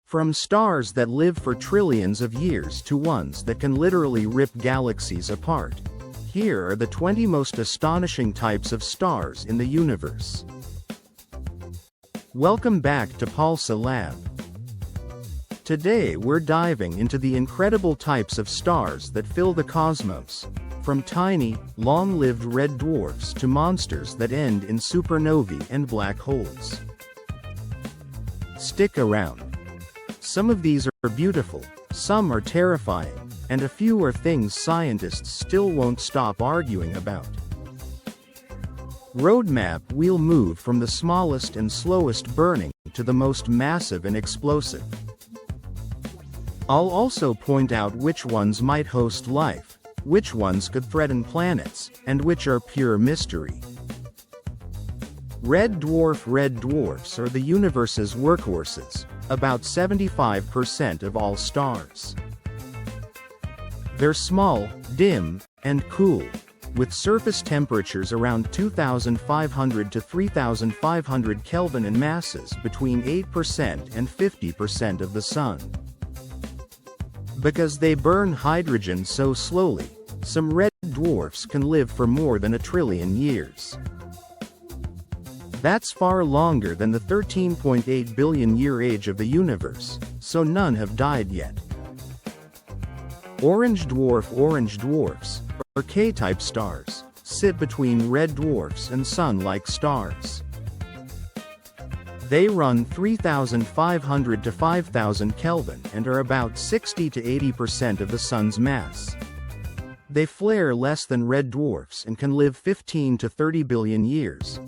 From stars that live for trillions of years to ones that can literally rip galaxies apart. Here are the 20 most astonishing types of stars in the universe. Welcome back to PalSaaLab. Today we're diving into the incredible types of stars that fill the cosmos, from tiny, long-lived red dwarfs to monsters that end in supernovae and black holes. Stick around. Some of these are beautiful, some are terrifying, and a few are things scientists still won't stop arguing about. Roadmap: we'll move from the smallest and slowest burning to the most massive and explosive. I'll also point out which ones might host life, which ones could threaten planets, and which are pure mystery. Red dwarfs are the universe's workhorses, about 75% of all stars. They're small, dim, and cool, with surface temperatures around 2,500 to 3,500 Kelvin and masses between 8% and 50% of the Sun. Because they burn hydrogen so slowly, some red dwarfs can live for more than 1 trillion years. That's far longer than the 13.8 billion year age of the universe, so none have died yet. Orange dwarfs, or K-type stars, sit between red dwarfs and Sun-like stars. They run 3,500 to 5,000 Kelvin and are about 60 to 80% of the Sun's mass. They flare less than red dwarfs and can live 15 to 30 billion years.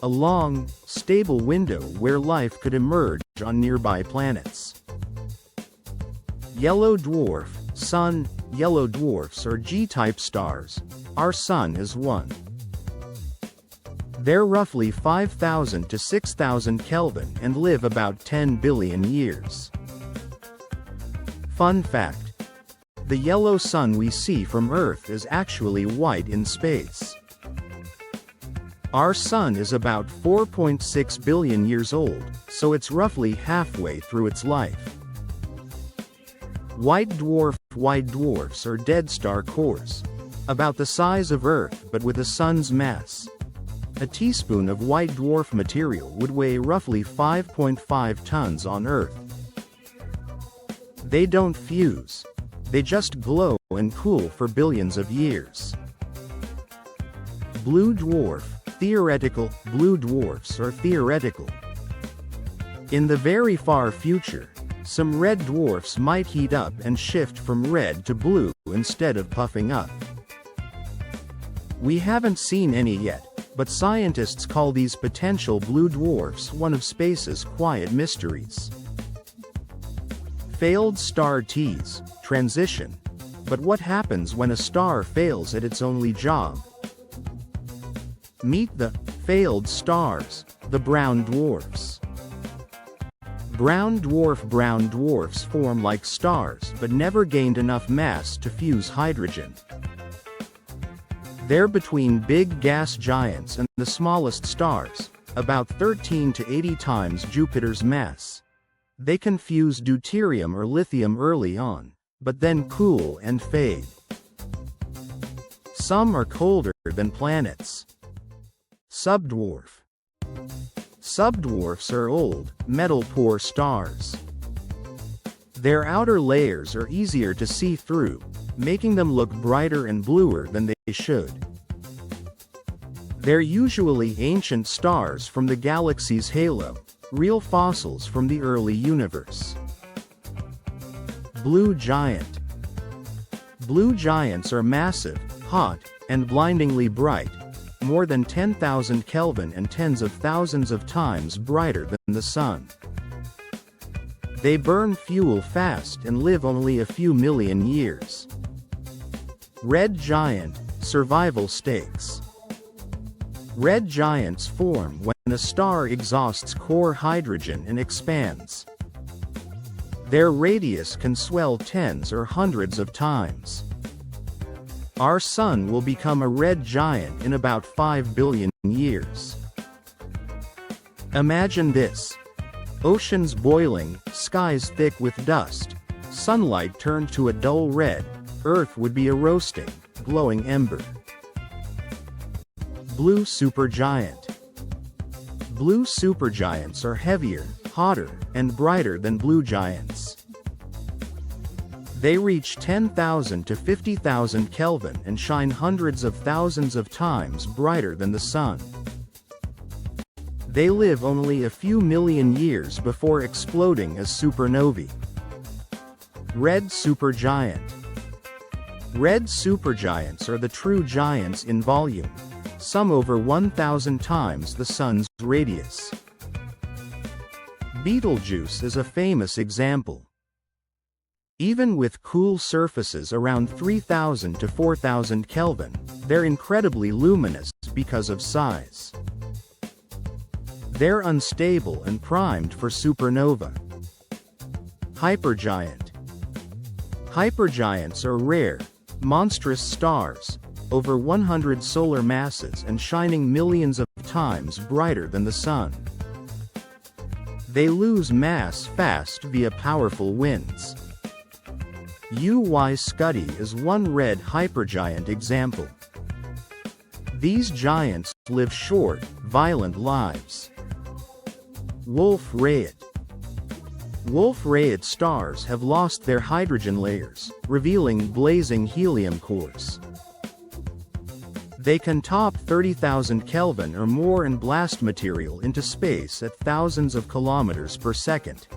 A long, stable window where life could emerge on nearby planets. Yellow dwarf, Sun, yellow dwarfs or G-type stars. Our Sun is one. They're roughly 5,000 to 6,000 Kelvin and live about 10 billion years. Fun fact: the yellow sun we see from Earth is actually white in space. Our Sun is about 4.6 billion years old, so it's roughly halfway through its life. White dwarfs are dead star cores, about the size of Earth but with the Sun's mass. A teaspoon of white dwarf material would weigh roughly 5.5 tons on Earth. They don't fuse. They just glow and cool for billions of years. Blue dwarf, theoretical. Blue dwarfs are theoretical. In the very far future, some red dwarfs might heat up and shift from red to blue instead of puffing up. We haven't seen any yet, but scientists call these potential blue dwarfs one of space's quiet mysteries. Failed star tease, transition. But what happens when a star fails at its only job? Meet the failed stars, the brown dwarfs. Brown dwarfs form like stars but never gained enough mass to fuse hydrogen. They're between big gas giants and the smallest stars, about 13 to 80 times Jupiter's mass. They can fuse deuterium or lithium early on, but then cool and fade. Some are colder than planets. Subdwarf. Subdwarfs are old, metal-poor stars. Their outer layers are easier to see through, making them look brighter and bluer than they should. They're usually ancient stars from the galaxy's halo, real fossils from the early universe. Blue giant. Blue giants are massive, hot, and blindingly bright, more than 10,000 Kelvin and tens of thousands of times brighter than the Sun. They burn fuel fast and live only a few million years. Red giant, survival stakes. Red giants form when a star exhausts core hydrogen and expands. Their radius can swell tens or hundreds of times. Our Sun will become a red giant in about 5 billion years. Imagine this. Oceans boiling, skies thick with dust. Sunlight turned to a dull red, Earth would be a roasting, glowing ember. Blue supergiant. Blue supergiants are heavier, hotter, and brighter than blue giants. They reach 10,000 to 50,000 Kelvin and shine hundreds of thousands of times brighter than the sun. They live only a few million years before exploding as supernovae. Red supergiant. Red supergiants are the true giants in volume, some over 1,000 times the sun's radius. Betelgeuse is a famous example. Even with cool surfaces around 3,000 to 4,000 Kelvin, they're incredibly luminous because of size. They're unstable and primed for supernova. Hypergiant. Hypergiants are rare, monstrous stars, over 100 solar masses and shining millions of times brighter than the sun. They lose mass fast via powerful winds. UY Scuti is one red hypergiant example. These giants live short, violent lives. Wolf-Rayet. Wolf-Rayet stars have lost their hydrogen layers, revealing blazing helium cores. They can top 30,000 Kelvin or more and blast material into space at thousands of kilometers per second.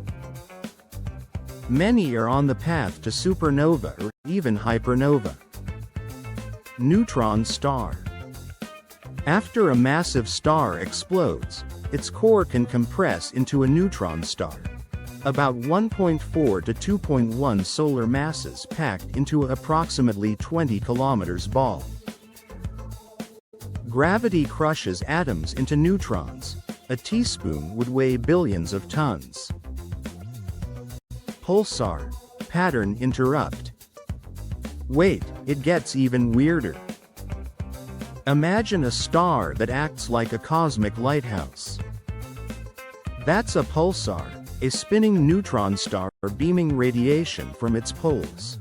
Many are on the path to supernova or even hypernova. Neutron Star. After a massive star explodes, its core can compress into a neutron star. About 1.4 to 2.1 solar masses packed into approximately 20 kilometers ball. Gravity crushes atoms into neutrons. A teaspoon would weigh billions of tons. Pulsar. Pattern interrupt. Wait, it gets even weirder. Imagine a star that acts like a cosmic lighthouse. That's a pulsar, a spinning neutron star beaming radiation from its poles.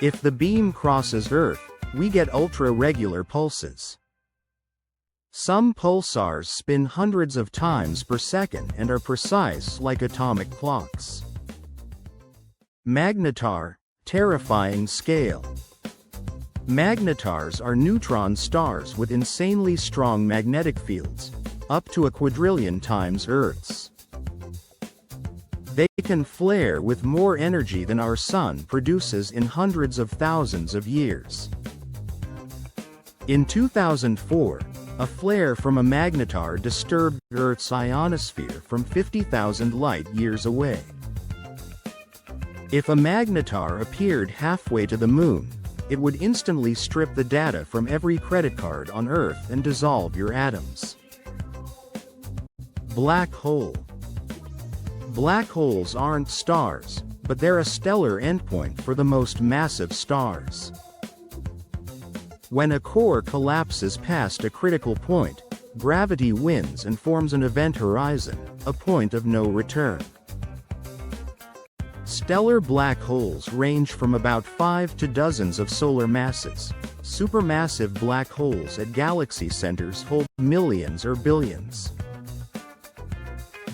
If the beam crosses Earth, we get ultra-regular pulses. Some pulsars spin hundreds of times per second and are precise like atomic clocks. Magnetar, terrifying scale. Magnetars are neutron stars with insanely strong magnetic fields, up to a quadrillion times Earth's. They can flare with more energy than our sun produces in hundreds of thousands of years. In 2004, a flare from a magnetar disturbed Earth's ionosphere from 50,000 light-years away. If a magnetar appeared halfway to the moon, it would instantly strip the data from every credit card on Earth and dissolve your atoms. Black hole. Black holes aren't stars, but they're a stellar endpoint for the most massive stars. When a core collapses past a critical point, gravity wins and forms an event horizon, a point of no return. Stellar black holes range from about 5 to dozens of solar masses. Supermassive black holes at galaxy centers hold millions or billions.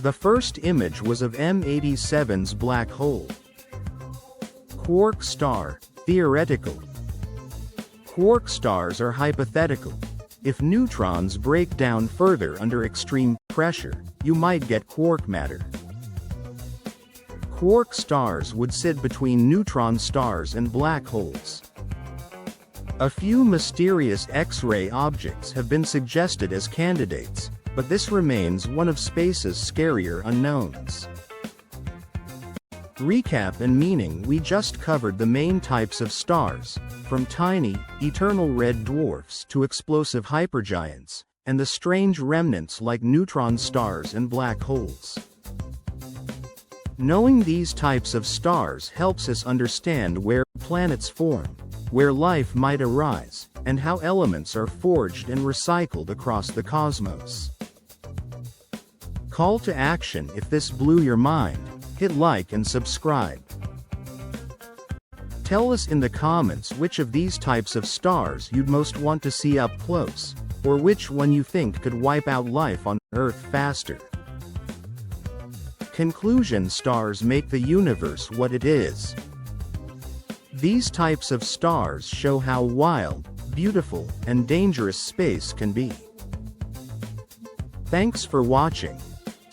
The first image was of M87's black hole. Quark Star, theoretical. Quark stars are hypothetical. If neutrons break down further under extreme pressure, you might get quark matter. Quark stars would sit between neutron stars and black holes. A few mysterious X-ray objects have been suggested as candidates, but this remains one of space's scarier unknowns. Recap and meaning: we just covered the main types of stars, from tiny, eternal red dwarfs to explosive hypergiants, and the strange remnants like neutron stars and black holes. Knowing these types of stars helps us understand where planets form, where life might arise, and how elements are forged and recycled across the cosmos. Call to action: if this blew your mind, hit like and subscribe. Tell us in the comments which of these types of stars you'd most want to see up close, or which one you think could wipe out life on Earth faster. Conclusion: stars make the universe what it is. These types of stars show how wild, beautiful, and dangerous space can be. Thanks for watching.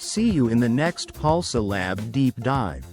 See you in the next PalSaaLab deep dive.